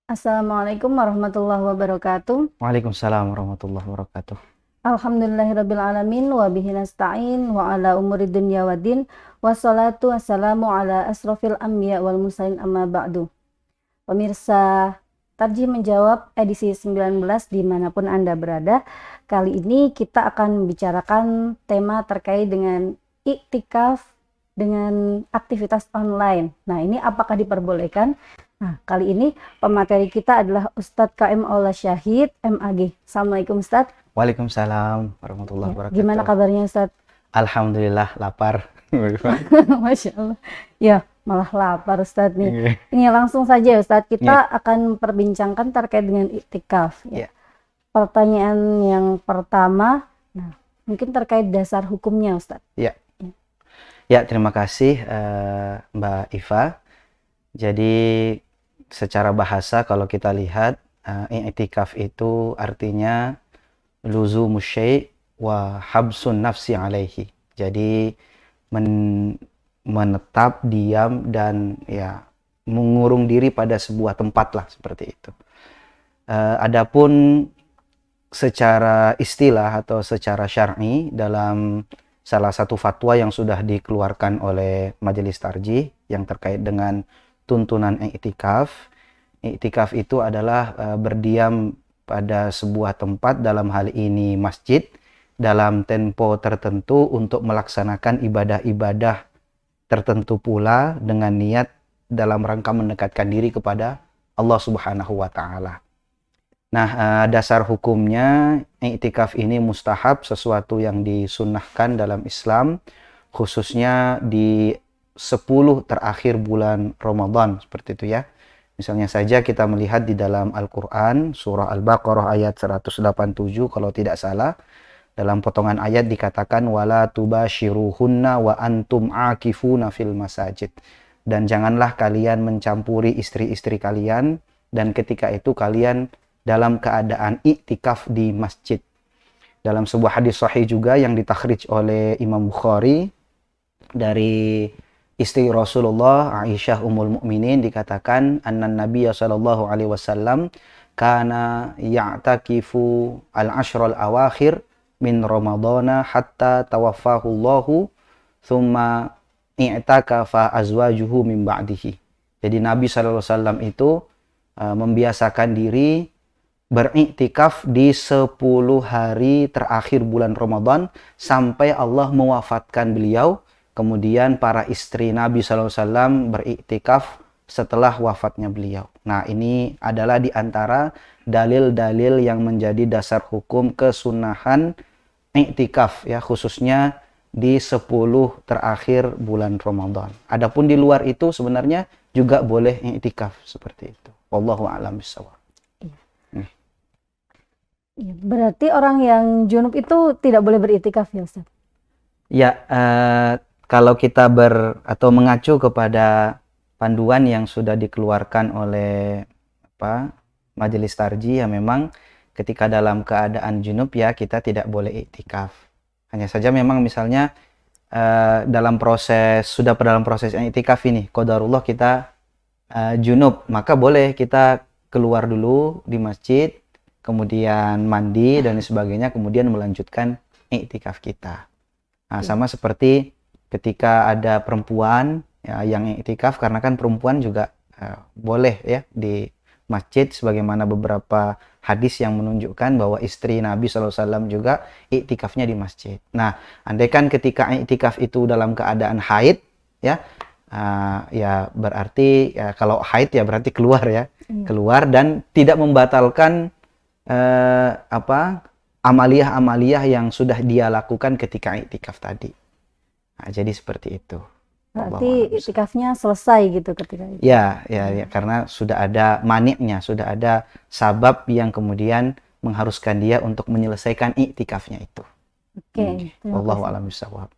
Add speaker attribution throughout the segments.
Speaker 1: Assalamualaikum warahmatullahi wabarakatuh.
Speaker 2: Waalaikumsalam warahmatullahi wabarakatuh.
Speaker 1: Alhamdulillahirabbil alamin wa bihi nasta'in wa ala umuri dunya waddin. Wassalatu wassalamu ala asrofil anbiya wal mursalin amma ba'du. Pemirsa Tarjih Menjawab edisi 19 dimanapun Anda berada. Kali ini kita akan membicarakan tema terkait dengan iktikaf dengan aktivitas online. Nah, ini apakah diperbolehkan? Nah, kali ini pemateri kita adalah Ustadz KM Aula Syahid, MAG. Assalamualaikum Ustadz.
Speaker 2: Waalaikumsalam warahmatullahi
Speaker 1: Ya, gimana
Speaker 2: wabarakatuh.
Speaker 1: kabarnya Ustadz?
Speaker 2: Alhamdulillah lapar.
Speaker 1: Masya Allah. Ya, malah lapar Ustadz nih.
Speaker 2: Iya.
Speaker 1: Ini langsung saja Ustadz, kita
Speaker 2: Iya.
Speaker 1: akan perbincangkan terkait dengan iktikaf. Ya.
Speaker 2: Iya.
Speaker 1: Pertanyaan yang pertama, nah, mungkin terkait dasar hukumnya Ustadz.
Speaker 2: Ya,
Speaker 1: Ya.
Speaker 2: ya terima kasih Mbak Iva. Jadi secara bahasa kalau kita lihat i'tikaf itu artinya luzumus syai' wa habsun nafsi alaihi. Jadi menetap, diam dan ya mengurung diri pada sebuah tempat lah seperti itu. Adapun secara istilah atau secara syar'i dalam salah satu fatwa yang sudah dikeluarkan oleh Majelis Tarjih yang terkait dengan tuntunan i'tikaf. I'tikaf itu adalah berdiam pada sebuah tempat, dalam hal ini masjid, dalam tempo tertentu untuk melaksanakan ibadah-ibadah tertentu pula dengan niat dalam rangka mendekatkan diri kepada Allah Subhanahu wa taala. Nah, dasar hukumnya i'tikaf ini mustahab, sesuatu yang disunnahkan dalam Islam, khususnya di 10 terakhir bulan Ramadan, seperti itu ya. Misalnya saja kita melihat di dalam Al-Quran, surah Al-Baqarah ayat 187 kalau tidak salah, dalam potongan ayat dikatakan wala tubashiruhunna wa antum akifuna fil masajid. Dan janganlah kalian mencampuri istri-istri kalian dan ketika itu kalian dalam keadaan iktikaf di masjid. Dalam sebuah hadis sahih juga yang ditakhrij oleh Imam Bukhari dari istri Rasulullah Aisyah Ummul Mukminin dikatakan annan Nabiya sallallahu alaihi wasallam kana ya'takifu al-ashral awakhir min Ramadana hatta tawaffahu Allahu thumma i'takafa azwajuhu min ba'dihi. Jadi Nabi sallallahu alaihi wasallam itu membiasakan diri beriktikaf di 10 hari terakhir bulan Ramadan sampai Allah mewafatkan beliau. Kemudian para istri Nabi SAW beriktikaf setelah wafatnya beliau. Nah, ini adalah di antara dalil-dalil yang menjadi dasar hukum kesunahan iktikaf ya, khususnya di 10 terakhir bulan Ramadan. Adapun di luar itu sebenarnya juga boleh iktikaf seperti itu. Wallahu a'lam bishawab.
Speaker 1: Ya, berarti orang yang junub itu tidak boleh beriktikaf ya Ustaz?
Speaker 2: Ya, kalau kita atau mengacu kepada panduan yang sudah dikeluarkan oleh Majelis Tarjih, ya memang ketika dalam keadaan junub ya kita tidak boleh iktikaf. Hanya saja memang misalnya dalam proses iktikaf ini, qadarullah kita junub, maka boleh kita keluar dulu di masjid, kemudian mandi dan sebagainya, kemudian melanjutkan iktikaf kita. Nah, sama seperti ketika ada perempuan ya, yang iktikaf, karena kan perempuan juga boleh ya di masjid, sebagaimana beberapa hadis yang menunjukkan bahwa istri Nabi SAW juga iktikafnya di masjid. Nah, andaikan ketika iktikaf itu dalam keadaan haid ya, ya berarti ya, kalau haid ya berarti keluar ya, keluar dan tidak membatalkan amaliyah-amaliyah yang sudah dia lakukan ketika iktikaf tadi. Nah, jadi seperti itu.
Speaker 1: Berarti iktikafnya selesai gitu ketika itu.
Speaker 2: Ya, karena sudah ada maniknya, sudah ada sabab yang kemudian mengharuskan dia untuk menyelesaikan iktikafnya itu.
Speaker 1: Oke,
Speaker 2: wallahu a'lam bishawab.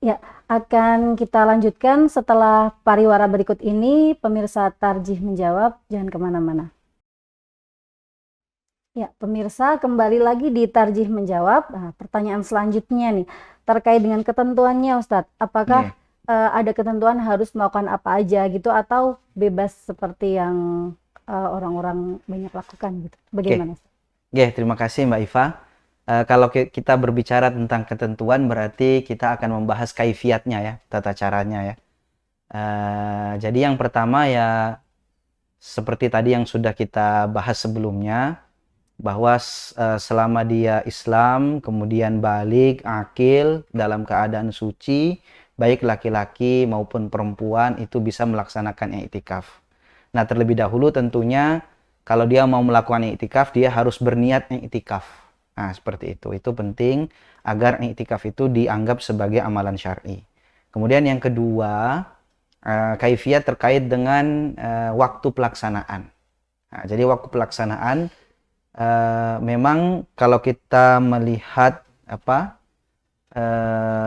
Speaker 1: Ya, akan kita lanjutkan setelah pariwara berikut ini. Pemirsa Tarjih Menjawab, jangan kemana-mana. Ya, pemirsa, kembali lagi di Tarjih Menjawab. Nah, pertanyaan selanjutnya nih, terkait dengan ketentuannya Ustadz. Apakah ada ketentuan harus melakukan apa aja gitu, atau bebas seperti yang orang-orang banyak lakukan gitu. Bagaimana?
Speaker 2: Oke, terima kasih Mbak Iva. Kalau kita berbicara tentang ketentuan, berarti kita akan membahas kaifiatnya ya, tata caranya ya. Jadi yang pertama ya, seperti tadi yang sudah kita bahas sebelumnya, bahwa selama dia Islam, kemudian balik, akil, dalam keadaan suci, baik laki-laki maupun perempuan itu bisa melaksanakan i'tikaf. Nah, terlebih dahulu tentunya kalau dia mau melakukan i'tikaf, dia harus berniat i'tikaf. Nah, seperti itu. Itu penting agar i'tikaf itu dianggap sebagai amalan syar'i. Kemudian yang kedua, kaifiat terkait dengan waktu pelaksanaan. Nah, jadi waktu pelaksanaan memang kalau kita melihat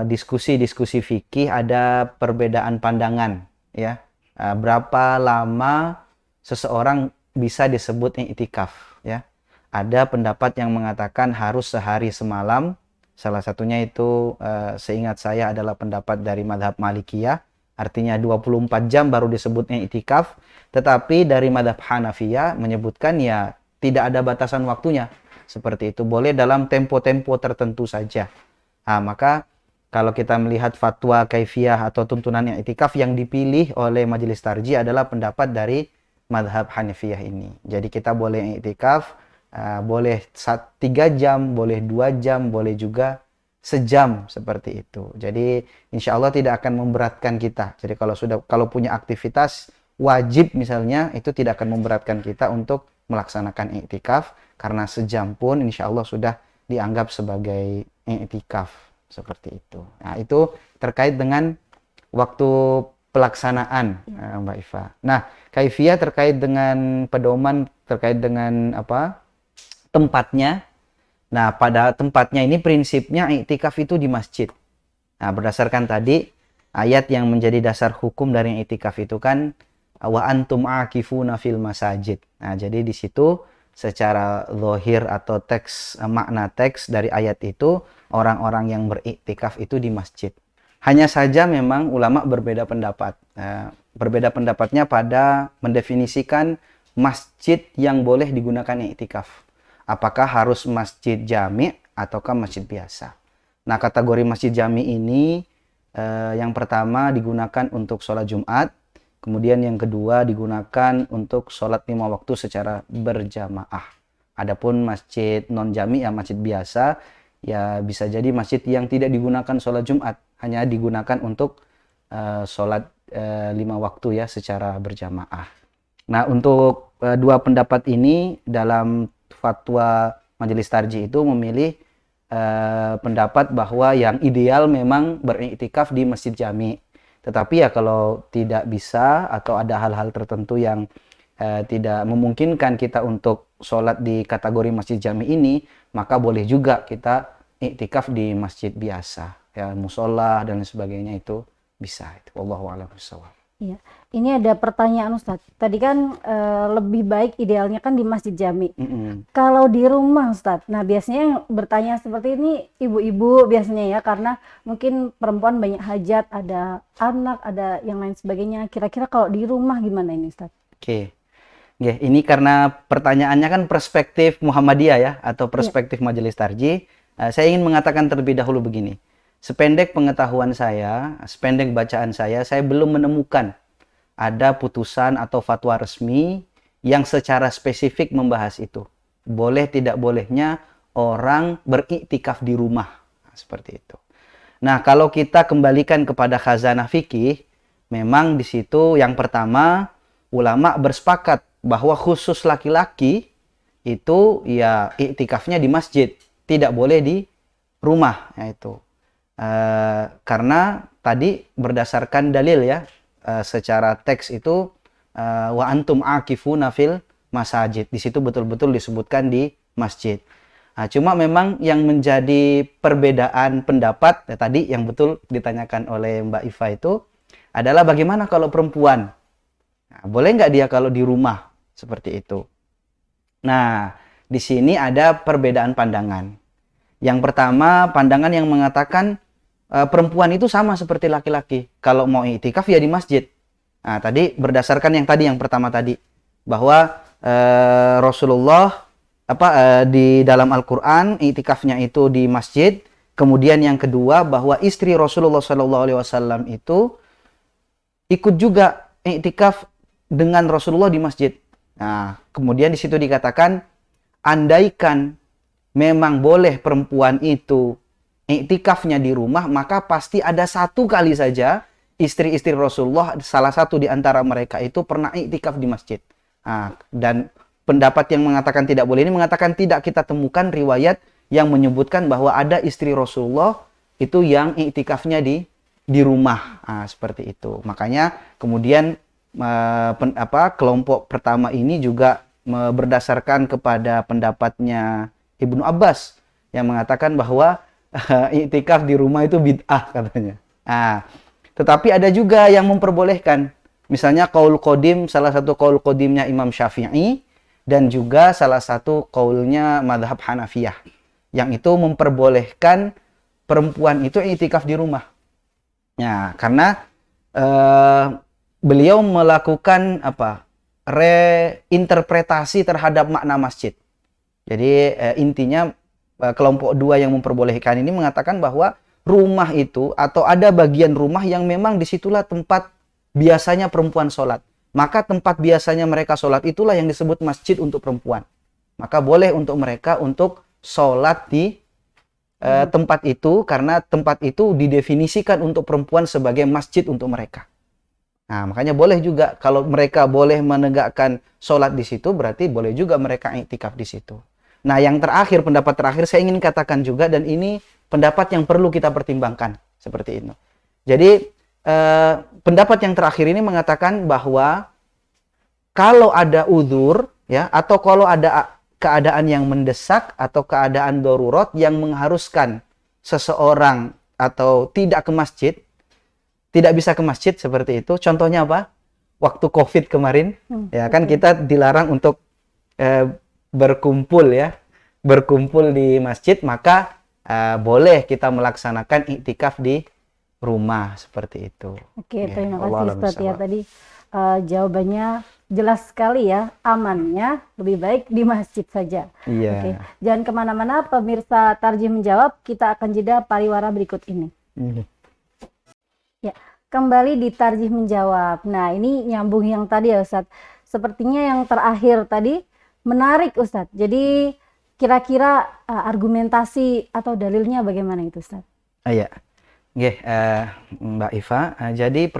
Speaker 2: diskusi-diskusi fikih ada perbedaan pandangan ya. Berapa lama seseorang bisa disebut i'tikaf ya. Ada pendapat yang mengatakan harus sehari semalam. Salah satunya itu seingat saya adalah pendapat dari mazhab Malikiyah. Artinya 24 jam baru disebutnya i'tikaf. Tetapi dari mazhab Hanafiyah menyebutkan ya tidak ada batasan waktunya. Seperti itu. Boleh dalam tempo-tempo tertentu saja. Nah, maka kalau kita melihat fatwa kaifiyah atau tuntunan i'tikaf yang dipilih oleh Majelis Tarjih adalah pendapat dari mazhab Hanafiyah ini. Jadi kita boleh i'tikaf, boleh 3 jam, boleh 2 jam, boleh juga sejam seperti itu. Jadi insya Allah tidak akan memberatkan kita. Jadi kalau punya aktivitas wajib misalnya, itu tidak akan memberatkan kita untuk melaksanakan i'tikaf, karena sejam pun insya Allah sudah dianggap sebagai i'tikaf seperti itu. Nah, itu terkait dengan waktu pelaksanaan Mbak Iva. Nah, kaifiyah terkait dengan pedoman, terkait dengan tempatnya. Nah, pada tempatnya ini prinsipnya i'tikaf itu di masjid. Nah, berdasarkan tadi ayat yang menjadi dasar hukum dari i'tikaf itu kan wa antum aakifuna fil masajid. Nah, jadi di situ secara zahir atau makna teks dari ayat itu orang-orang yang beriktikaf itu di masjid. Hanya saja memang ulama berbeda pendapat. Berbeda pendapatnya pada mendefinisikan masjid yang boleh digunakan iktikaf. Apakah harus masjid jami ataukah masjid biasa? Nah, kategori masjid jami ini yang pertama digunakan untuk sholat Jumat. Kemudian yang kedua digunakan untuk sholat 5 waktu secara berjamaah. Adapun masjid non jami ya masjid biasa, ya bisa jadi masjid yang tidak digunakan sholat Jumat, hanya digunakan untuk sholat 5 waktu ya secara berjamaah. Nah, untuk dua pendapat ini dalam fatwa Majelis Tarjih itu memilih pendapat bahwa yang ideal memang beriktikaf di masjid jami. Tetapi ya kalau tidak bisa atau ada hal-hal tertentu yang tidak memungkinkan kita untuk sholat di kategori masjid jami ini, maka boleh juga kita iktikaf di masjid biasa, ya musola dan sebagainya itu bisa. Wallahu a'lam bishawab.
Speaker 1: Iya, ini ada pertanyaan Ustadz. Tadi kan lebih baik idealnya kan di masjid jami. Kalau di rumah Ustadz, nah biasanya yang bertanya seperti ini ibu-ibu biasanya ya, karena mungkin perempuan banyak hajat, ada anak, ada yang lain sebagainya. Kira-kira kalau di rumah gimana ini Ustadz?
Speaker 2: Oke. Ini karena pertanyaannya kan perspektif Muhammadiyah ya, atau perspektif Majelis Tarjih. Saya ingin mengatakan terlebih dahulu begini. Sependek pengetahuan saya, sependek bacaan saya belum menemukan ada putusan atau fatwa resmi yang secara spesifik membahas itu. Boleh tidak bolehnya orang beriktikaf di rumah. Nah, seperti itu. Nah, kalau kita kembalikan kepada khazanah fikih, memang di situ yang pertama ulama bersepakat bahwa khusus laki-laki itu ya iktikafnya di masjid, tidak boleh di rumah, yaitu. Karena tadi berdasarkan dalil ya, secara teks itu wa antum akifuna fil masajid. Di situ betul-betul disebutkan di masjid. Nah, cuma memang yang menjadi perbedaan pendapat tadi yang betul ditanyakan oleh Mbak Iva itu adalah bagaimana kalau perempuan? Nah, boleh nggak dia kalau di rumah seperti itu? Nah, di sini ada perbedaan pandangan. Yang pertama, pandangan yang mengatakan perempuan itu sama seperti laki-laki. Kalau mau iktikaf ya di masjid. Nah, tadi berdasarkan yang pertama tadi, bahwa Rasulullah di dalam Al-Qur'an iktikafnya itu di masjid. Kemudian yang kedua bahwa istri Rasulullah SAW itu ikut juga iktikaf dengan Rasulullah di masjid. Nah, kemudian di situ dikatakan andaikan memang boleh perempuan itu iktikafnya di rumah, maka pasti ada satu kali saja istri-istri Rasulullah, salah satu di antara mereka itu pernah iktikaf di masjid. Nah, dan pendapat yang mengatakan tidak boleh ini mengatakan tidak kita temukan riwayat yang menyebutkan bahwa ada istri Rasulullah itu yang iktikafnya di rumah. Nah, seperti itu. Makanya kemudian kelompok pertama ini juga berdasarkan kepada pendapatnya Ibnu Abbas yang mengatakan bahwa iktikaf di rumah itu bid'ah katanya. Nah, tetapi ada juga yang memperbolehkan. Misalnya qaul qadim, salah satu qaul qadimnya Imam Syafi'i dan juga salah satu qaulnya mazhab Hanafiyah yang itu memperbolehkan perempuan itu iktikaf di rumah. Ya, karena beliau melakukan reinterpretasi terhadap makna masjid. Jadi intinya kelompok dua yang memperbolehkan ini mengatakan bahwa rumah itu atau ada bagian rumah yang memang disitulah tempat biasanya perempuan sholat. Maka tempat biasanya mereka sholat itulah yang disebut masjid untuk perempuan. Maka boleh untuk mereka untuk sholat di tempat itu karena tempat itu didefinisikan untuk perempuan sebagai masjid untuk mereka. Nah, makanya boleh juga kalau mereka boleh menegakkan sholat di situ, berarti boleh juga mereka iktikaf di situ. Nah, yang terakhir, pendapat terakhir saya ingin katakan juga, dan ini pendapat yang perlu kita pertimbangkan seperti itu. Jadi pendapat yang terakhir ini mengatakan bahwa kalau ada udzur ya, atau kalau ada keadaan yang mendesak atau keadaan darurat yang mengharuskan seseorang atau tidak ke masjid, tidak bisa ke masjid seperti itu. Contohnya apa? Waktu COVID kemarin, ya kan kita dilarang untuk berkumpul di masjid, maka boleh kita melaksanakan iktikaf di rumah seperti itu.
Speaker 1: Oke, terima kasih Ustaz ya, tadi jawabannya jelas sekali ya, amannya lebih baik di masjid saja.
Speaker 2: Iya.
Speaker 1: Oke, jangan kemana-mana pemirsa Tarjih Menjawab, kita akan jeda pariwara berikut ini. Ya, kembali di Tarjih Menjawab. Nah, ini nyambung yang tadi ya Ustaz. Sepertinya yang terakhir tadi menarik Ustaz. Jadi kira-kira argumentasi atau dalilnya bagaimana itu Ustaz?
Speaker 2: Iya. Mbak Iva, jadi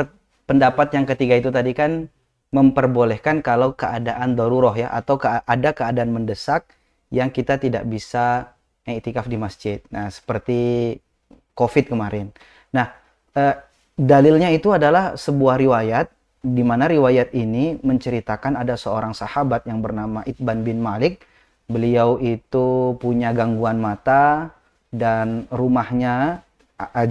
Speaker 2: pendapat yang ketiga itu tadi kan memperbolehkan kalau keadaan daruroh ya, atau ada keadaan mendesak yang kita tidak bisa iktikaf di masjid. Nah, seperti COVID kemarin. Nah, dalilnya itu adalah sebuah riwayat, di mana riwayat ini menceritakan ada seorang sahabat yang bernama Itban bin Malik. Beliau itu punya gangguan mata dan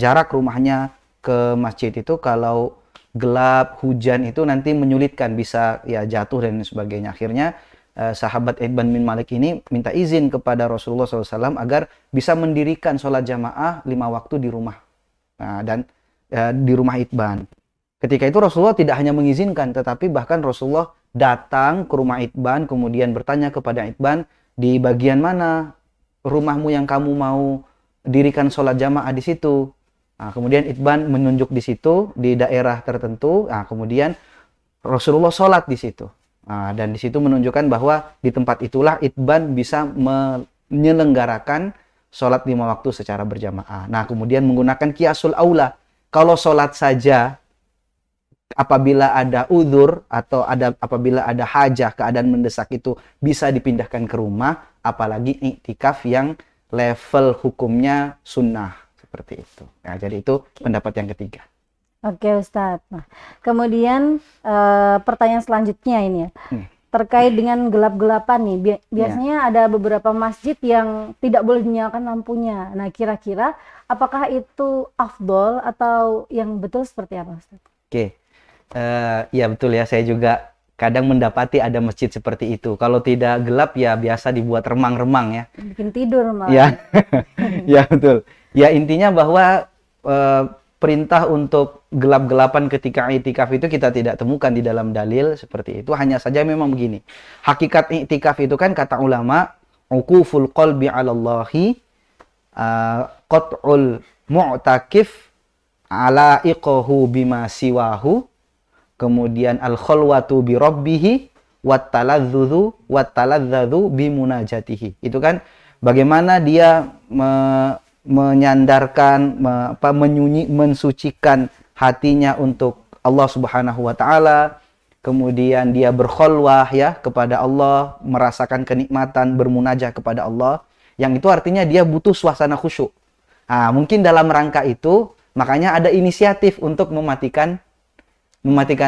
Speaker 2: jarak rumahnya ke masjid itu kalau gelap, hujan itu nanti menyulitkan, bisa ya jatuh dan sebagainya. Akhirnya sahabat Itban bin Malik ini minta izin kepada Rasulullah SAW agar bisa mendirikan sholat jamaah 5 waktu di rumah. Nah, dan di rumah Itban. Ketika itu Rasulullah tidak hanya mengizinkan, tetapi bahkan Rasulullah datang ke rumah Itban, kemudian bertanya kepada Itban, di bagian mana rumahmu yang kamu mau dirikan sholat jamaah di situ? Nah, kemudian Itban menunjuk di situ, di daerah tertentu. Nah, kemudian Rasulullah sholat di situ. Nah, dan di situ menunjukkan bahwa di tempat itulah Itban bisa menyelenggarakan sholat 5 waktu secara berjamaah. Nah, kemudian menggunakan qiyasul aula. Kalau sholat saja, apabila ada udzur atau apabila ada hajah, keadaan mendesak itu bisa dipindahkan ke rumah, apalagi iktikaf yang level hukumnya sunnah. Seperti itu. Nah, jadi itu pendapat yang ketiga.
Speaker 1: Oke Ustadz. Nah, kemudian pertanyaan selanjutnya ini ya, terkait dengan gelap-gelapan nih. Biasanya ada beberapa masjid yang tidak boleh dinyalakan lampunya. Nah, kira-kira apakah itu afdol atau yang betul seperti apa Ustadz?
Speaker 2: Oke, ya betul ya. Saya juga kadang mendapati ada masjid seperti itu. Kalau tidak gelap ya biasa dibuat remang-remang ya.
Speaker 1: Bikin tidur malah.
Speaker 2: Ya, ya betul. Ya intinya bahwa perintah untuk gelap-gelapan ketika i'tikaf itu kita tidak temukan di dalam dalil seperti itu. Hanya saja memang begini. Hakikat i'tikaf itu kan kata ulama, uquful qalbi 'ala Allahi, qat'ul mu'takif ala iqahu bima siwahu, kemudian al-khalwatu bi rabbih wattaladzudzu bimunajatihi. Itu kan bagaimana dia menyandarkan, mensucikan hatinya untuk Allah Subhanahu wa taala, kemudian dia berkholwah ya kepada Allah, merasakan kenikmatan bermunajah kepada Allah, yang itu artinya dia butuh suasana khusyuk. Nah, mungkin dalam rangka itu makanya ada inisiatif untuk mematikan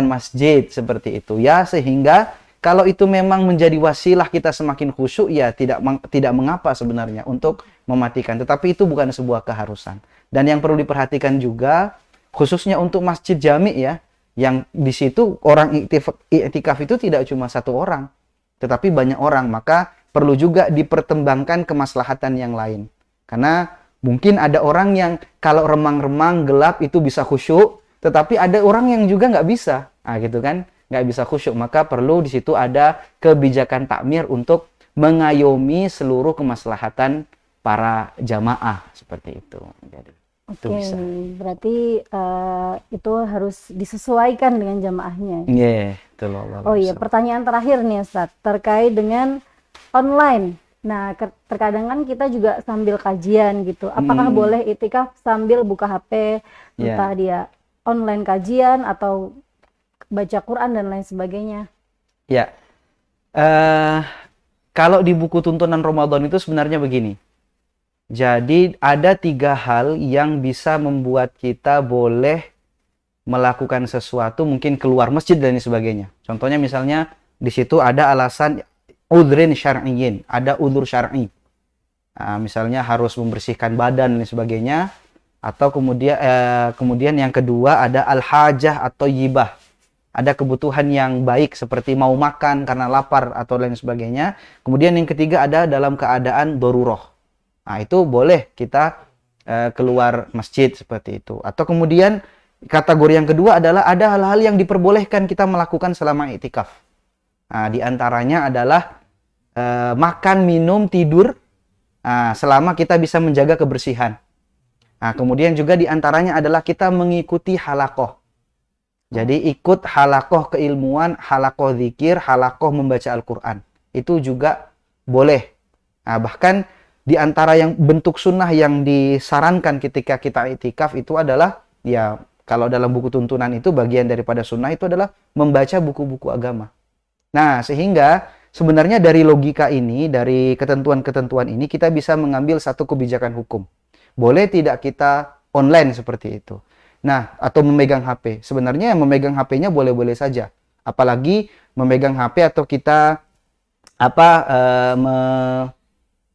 Speaker 2: masjid seperti itu ya, sehingga kalau itu memang menjadi wasilah kita semakin khusyuk, ya tidak mengapa sebenarnya untuk mematikan. Tetapi itu bukan sebuah keharusan. Dan yang perlu diperhatikan juga, khususnya untuk masjid jami ya, yang di situ orang i'tikaf itu tidak cuma satu orang, tetapi banyak orang. Maka perlu juga dipertimbangkan kemaslahatan yang lain. Karena mungkin ada orang yang kalau remang-remang gelap itu bisa khusyuk, tetapi ada orang yang juga nggak bisa. Nah gitu kan, nggak bisa khusyuk, maka perlu di situ ada kebijakan takmir untuk mengayomi seluruh kemaslahatan para jamaah seperti itu. Jadi itu bisa.
Speaker 1: Berarti itu harus disesuaikan dengan jamaahnya.
Speaker 2: Iya, betul.
Speaker 1: Oh iya, pertanyaan terakhir nih Ustadz, terkait dengan online. Nah, terkadang kan kita juga sambil kajian gitu. Apakah boleh i'tikaf sambil buka HP, entah dia online kajian atau baca Quran dan lain sebagainya? Ya, kalau di buku tuntunan Ramadan itu sebenarnya begini. Jadi ada 3 hal yang bisa membuat kita boleh melakukan sesuatu, mungkin keluar masjid dan lain sebagainya. Contohnya misalnya di situ ada alasan udhrin syar'iyyin, ada udzur syar'i. Misalnya harus membersihkan badan dan lain sebagainya. Atau kemudian yang kedua ada al-hajah atau yibah. Ada kebutuhan yang baik seperti mau makan karena lapar atau lain sebagainya. Kemudian yang ketiga ada dalam keadaan daruroh. Nah, itu boleh kita keluar masjid seperti itu. Atau kemudian kategori yang kedua adalah ada hal-hal yang diperbolehkan kita melakukan selama i'tikaf. Nah, di antaranya adalah makan, minum, tidur selama kita bisa menjaga kebersihan. Nah, kemudian juga di antaranya adalah kita mengikuti halakoh. Jadi ikut halakoh keilmuan, halakoh zikir, halakoh membaca Al-Quran. Itu juga boleh. Nah, bahkan di antara yang bentuk sunnah yang disarankan ketika kita i'tikaf itu adalah, ya kalau dalam buku tuntunan itu bagian daripada sunnah itu adalah membaca buku-buku agama. Nah, sehingga sebenarnya dari logika ini, dari ketentuan-ketentuan ini, kita bisa mengambil satu kebijakan hukum. Boleh tidak kita online seperti itu? Nah, atau memegang HP. Sebenarnya memegang HP-nya boleh-boleh saja. Apalagi memegang HP atau kita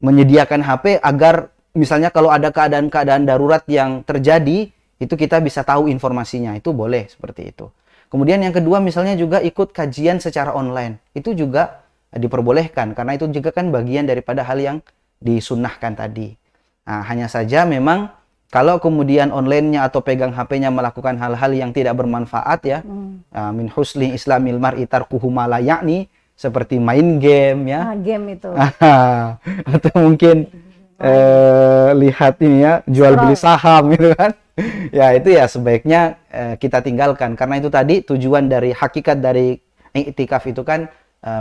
Speaker 1: menyediakan HP agar misalnya kalau ada keadaan-keadaan darurat yang terjadi, itu kita bisa tahu informasinya. Itu boleh seperti itu. Kemudian yang kedua misalnya juga ikut kajian secara online. Itu juga diperbolehkan karena itu juga kan bagian daripada hal yang disunnahkan tadi. Nah, hanya saja memang kalau kemudian online-nya atau pegang HP-nya melakukan hal-hal yang tidak bermanfaat ya, min husni islamil mar'i tarkuhu ma la ya'ni, seperti main game ya. Game itu. Atau mungkin lihat ini ya, jual beli saham gitu kan. Ya itu ya sebaiknya kita tinggalkan karena itu tadi tujuan dari hakikat dari i'tikaf itu kan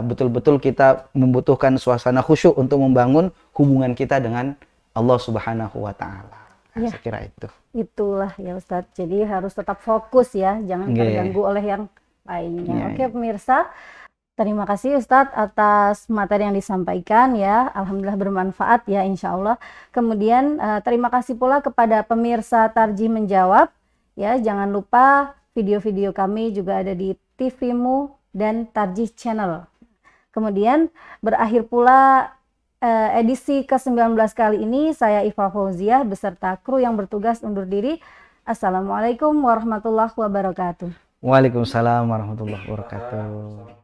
Speaker 1: betul-betul kita membutuhkan suasana khusyuk untuk membangun hubungan kita dengan Allah Subhanahu wa taala. Nah, ya, saya kira itu. Itulah ya Ustadz. Jadi harus tetap fokus ya, jangan terganggu oleh yang lainnya. Oke, pemirsa, terima kasih Ustadz atas materi yang disampaikan ya. Alhamdulillah bermanfaat ya insya Allah. Kemudian terima kasih pula kepada pemirsa Tarjih Menjawab ya. Jangan lupa video-video kami juga ada di TV-mu dan Tarjih Channel. Kemudian berakhir pula edisi ke-19 kali ini. Saya Iva Fauziah beserta kru yang bertugas undur diri. Assalamualaikum warahmatullahi wabarakatuh. Waalaikumsalam warahmatullahi wabarakatuh.